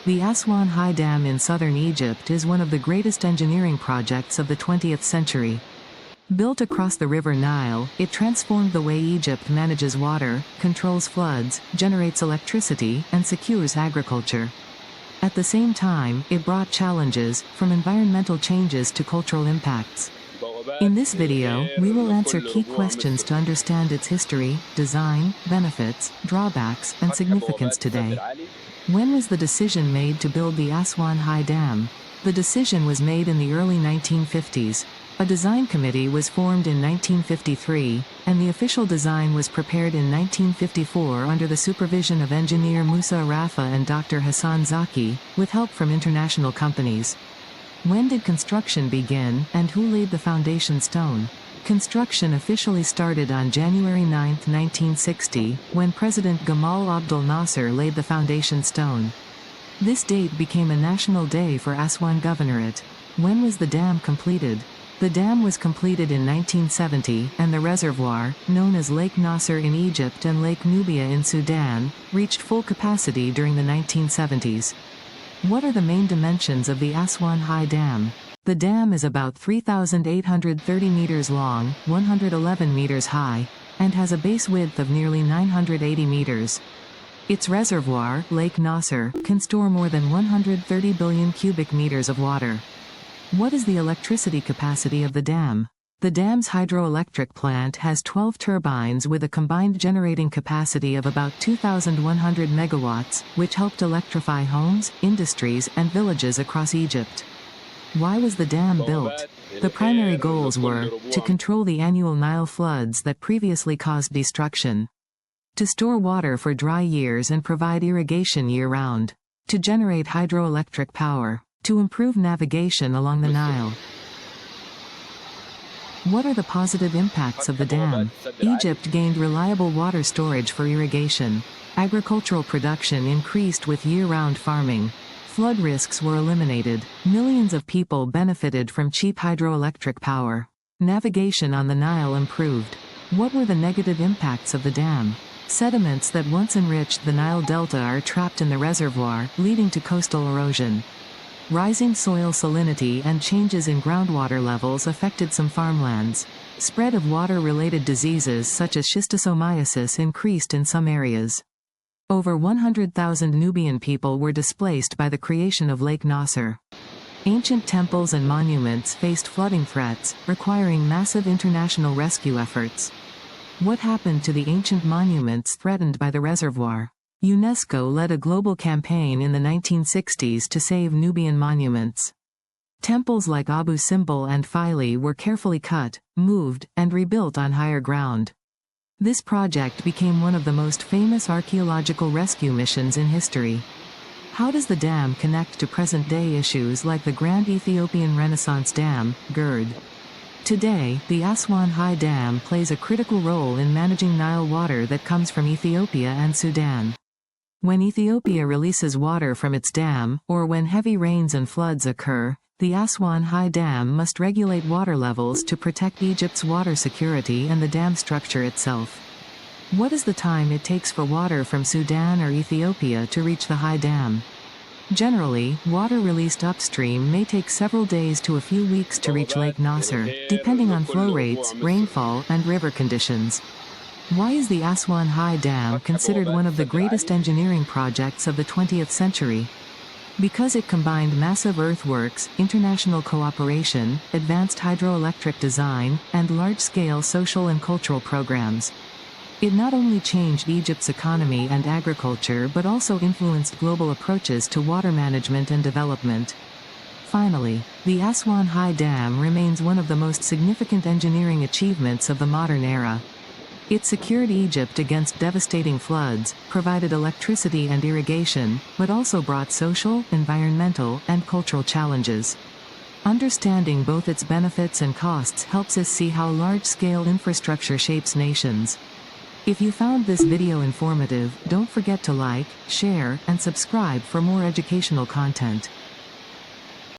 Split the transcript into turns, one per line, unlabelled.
The Aswan High Dam in southern Egypt is one of the greatest engineering projects of the 20th century. Built across the river Nile, it transformed the way Egypt manages water, controls floods, generates electricity, and secures agriculture. At the same time, it brought challenges, from environmental changes to cultural impacts. In this video, we will answer key questions to understand its history, design, benefits, drawbacks, and significance today. When was the decision made to build the Aswan High Dam? The decision was made in the early 1950s. A design committee was formed in 1953, and the official design was prepared in 1954 under the supervision of engineer Musa Arafa and Dr. Hassan Zaki, with help from international companies. When did construction begin, and who laid the foundation stone? Construction officially started on January 9, 1960, when President Gamal Abdel Nasser laid the foundation stone. This date became a national day for Aswan Governorate. When was the dam completed? The dam was completed in 1970, and the reservoir, known as Lake Nasser in Egypt and Lake Nubia in Sudan, reached full capacity during the 1970s. What are the main dimensions of the Aswan High Dam? The dam is about 3,830 meters long, 111 meters high, and has a base width of nearly 980 meters. Its reservoir, Lake Nasser, can store more than 130 billion cubic meters of water. What is the electricity capacity of the dam? The dam's hydroelectric plant has 12 turbines with a combined generating capacity of about 2,100 megawatts, which helped electrify homes, industries, and villages across Egypt. Why was the dam built? The primary goals were to control the annual Nile floods that previously caused destruction, to store water for dry years and provide irrigation year-round, to generate hydroelectric power, to improve navigation along the Nile. What are the positive impacts of the dam? Egypt gained reliable water storage for irrigation. Agricultural production increased with year-round farming. Flood risks were eliminated. Millions of people benefited from cheap hydroelectric power. Navigation on the Nile improved. What were the negative impacts of the dam? Sediments that once enriched the Nile Delta are trapped in the reservoir, leading to coastal erosion. Rising soil salinity and changes in groundwater levels affected some farmlands. Spread of water-related diseases such as schistosomiasis increased in some areas. Over 100,000 Nubian people were displaced by the creation of Lake Nasser. Ancient temples and monuments faced flooding threats, requiring massive international rescue efforts. What happened to the ancient monuments threatened by the reservoir? UNESCO led a global campaign in the 1960s to save Nubian monuments. Temples like Abu Simbel and Philae were carefully cut, moved, and rebuilt on higher ground. This project became one of the most famous archaeological rescue missions in history. How does the dam connect to present-day issues like the Grand Ethiopian Renaissance Dam, GERD? Today, the Aswan High Dam plays a critical role in managing Nile water that comes from Ethiopia and Sudan. When Ethiopia releases water from its dam, or when heavy rains and floods occur, the Aswan High Dam must regulate water levels to protect Egypt's water security and the dam structure itself. What is the time it takes for water from Sudan or Ethiopia to reach the high dam? Generally, water released upstream may take several days to a few weeks to reach Lake Nasser, depending on flow rates, rainfall, and river conditions. Why is the Aswan High Dam considered one of the greatest engineering projects of the 20th century? Because it combined massive earthworks, international cooperation, advanced hydroelectric design, and large-scale social and cultural programs. It not only changed Egypt's economy and agriculture but also influenced global approaches to water management and development. Finally, the Aswan High Dam remains one of the most significant engineering achievements of the modern era. It secured Egypt against devastating floods, provided electricity and irrigation, but also brought social, environmental, and cultural challenges. Understanding both its benefits and costs helps us see how large-scale infrastructure shapes nations. If you found this video informative, don't forget to like, share, and subscribe for more educational content.